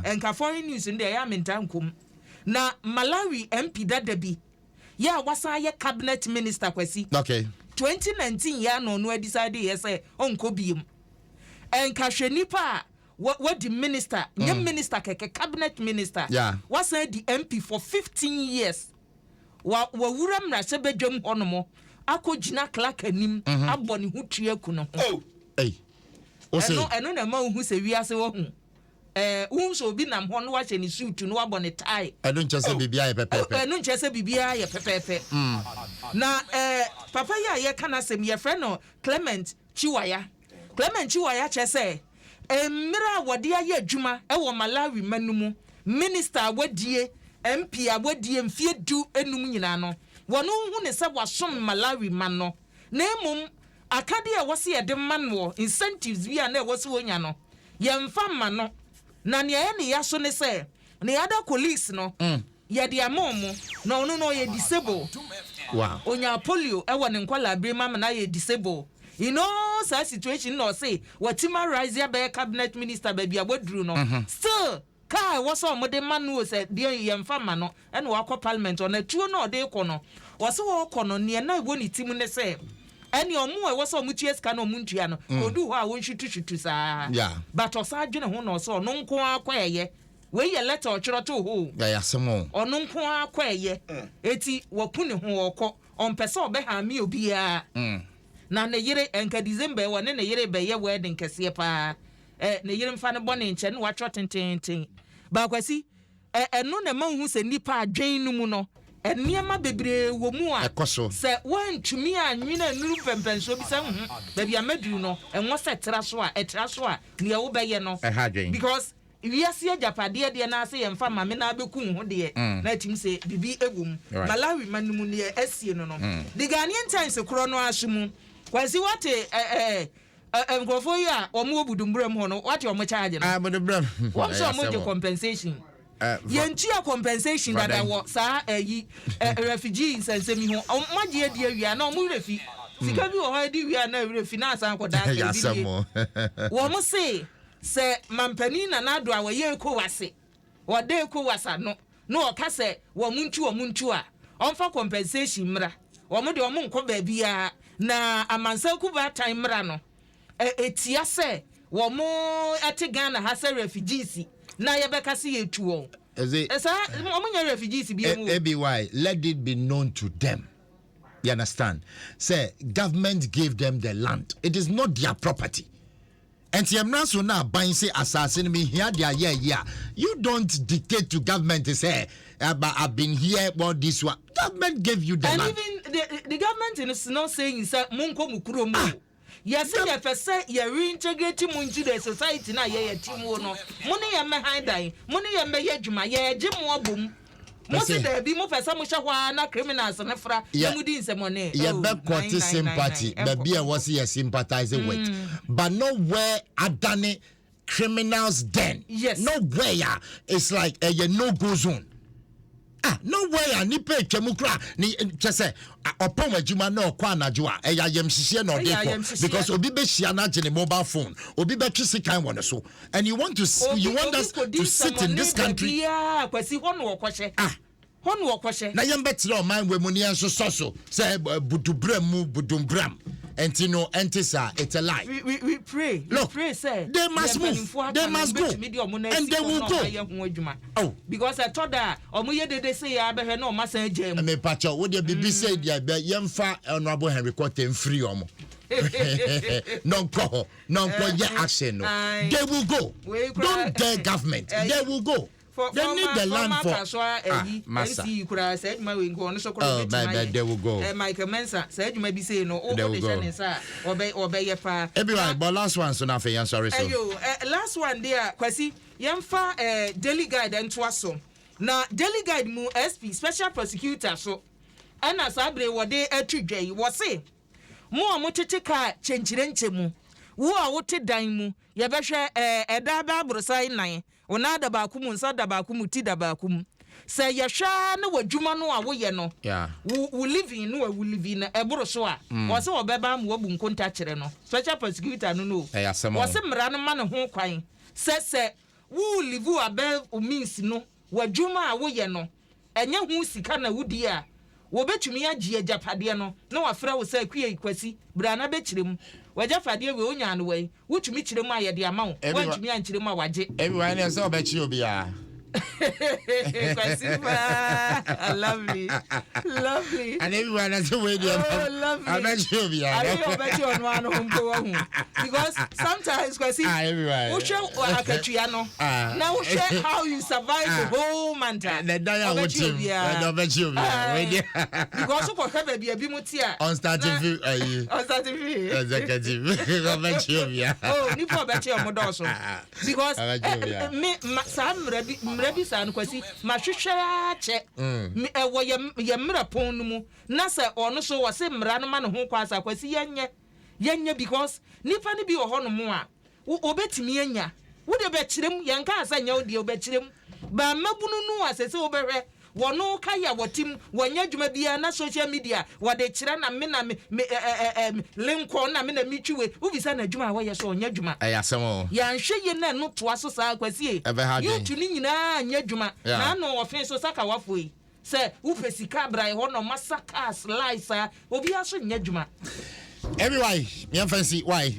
enka foreign news nde ya mentankum na Malawi MP dadabi ya wasa ye cabinet minister kwasi. Okay. 2019 ya no decide yes onko biem. Enka hwenipa what the minister, minister keke cabinet minister. Yeah. Wasa the MP for 15 years. Wa wuram na sebedwam honomo akogina clerk anim aboni hutue kuno. Oh. Hey. Eno na ma hu se wiase wo hu. So bi nam ho no wa ni suit no abone tie. Eno nchese bibia ye pepepe. Eno nchese bibia ye pepepe. Na papa ya ye kana sem ye friend no Clement Chiwaya chese emira wode aye adwuma e wo Malawi manumu minister wadie MP awadie mfie du enum nyina no wono hu ne se wasom Malawi man no na emum akade e wose ye de man wo incentives bia na e wose wonya no ye mfa man no na ne ye ne yaso ne se ne other colleagues no ye de amomo na ono no ye disable. Wow. Onya polio e wo ne nkwala brema na ye disable. You know, such situation no say what rise ya be cabinet minister baby abodru no. Still, car was on the man who said dear yam farmer no and walk parliament on a two no day corner. Was walk on near na woni timune say. And your more was on muches cano muntiano, or do how won't you to sa. Yeah. But Osajin Hono so non qua quaye. Where your letter or chroto ho. Yeah, some more. Or non qua quaye. Eti wapuni ho on peso beha mi obia. Na ne yire enka December wa ne yire be ye wedding kese pa ne yire mfa ne bone nche ne watro tententen ba kwasi eno ne manhu se nipa adwen nu mu no eniema bebre wo mu a se wantumi anwina nuru pempenso bi se ba bia maduru no enwo se tra so a ne wo be ye no because wiase ajapade de na ase ye mfa mame na abeku ho de na tim se bibi egum Malawi manumu ne asie no no the Ghanaian Times kro no asum kwasi wate ngofo ya omo Buduburam ho no wate omo charge no Buduburam what so omo the compensation yentua compensation that wo sa refugees nsem ho magie die wia na omo refi sika bi wo ha di wia na refi na asan koda ka bi wo mo se mampani na do a wo ye ko wase wo de ko wasa no o ka se wo muntu a onfa compensation mra wo mo de wo nko ba bia na amansa kuba time mra no etia se wo mo ate Ghana ha se refugees na ye beka se yetu won esa wo mo nya refugees bi mu ABY let it be known to them, you understand, say government gave them the land, it is not their property. And so now buying say assassin me here they are yeah. You don't dictate to government to say I've been here about this one. Government gave you the and land. Even the government is not saying say munko mukuro mu. Yes, if I say you reintegrate mu into the society na ye team no. Money ya me hidai, money ya me yedwuma, ye gye mo abom. Mo se there be mo pesa mo hwa na criminals na fra na mudi nsemone. Ye be court sympathy, baby I was here sympathizing with. But nowhere adane criminals then. Yes. Nowhere it's like a no-go zone. Nowhere ni pe twamukra ni chese opon adwuma na okwa anadwo a yemhihie na odeko because obi be hia na gene mobile phone obi be twisi kan won so and you want us to sit in this country kwasi hono okwohye na yem betre o man we mu ne enso so say Buduburam and you know entisa it's a lie. We pray. Look, pray say they must move. They must go. And they will go. Oh, because I thought that they say I be no massa jam. Me pacho wo de bibi say dia be yemfa honorable Henry Cotten free omo. Non action no. They will go. Don't dare government. They will go. They need the land for Massa. Said my wing on so they will go. Michael Mensa said you may be saying no obey fa. Everyone, but last one so now for you sorry so. Last one there kwasi yemfa daily guide and Dwaso. Na daily guide mu SP special prosecutor so and as abre wode atwidwai wo se mo amotete ka chenchirenche mu wo a wote dan mu ye behwe eda ba brosai nan ona da ba ku mu nsa da ba ku mu ti da ba ku mu se ye hwa na wadwuma no a wo ye no wo living no wo living na eboro so a wo se wo beba mu wabu nkonta kire no special prosecutor no wo se mra no ma ne ho kwan se wo live above means no wadwuma a woyɛ no ɛnyɛ ho sika na wodi a wo betumi agye agapade no na wafra wo sɛ kuye kwasi bra na bekyirem wagapade we onya no wai wotumi kyirem a yɛde ama wo wantumi ankyirem a wagye everyone else obekyi obi a lovely. And everyone has a way there. I bet you be. I bet you on one home because sometimes everyone. We share now we share how you survive the whole month. The diet with him. I bet you be. Because we have a baby mutia. On starting fee. Executive. I bet you be. Oh, you bet you on also. Because me Sam Rebi san kwasi mahwehwe ache wo ye mra pon no mu na se ono so wo se mra no ma ne ho kwasa kwasi yenye because nipa ne bi wo ho no mu a obetimi anya wo de be kirem yenka asanya wo de obekirem ba mabunu nu asese wo behwe wono ka ya wotim wonya dwuma bia na social media wode kire na me na me linko na me na mitwiwe ubisa na dwuma wo ye so onya dwuma ayasem ya nhwe ye na no toa so saa kwasie youtube ni nyina anya dwuma na no ofin so saka wafoi se upesika brai ho no masaka slice obi aso nya dwuma everybody me fancy why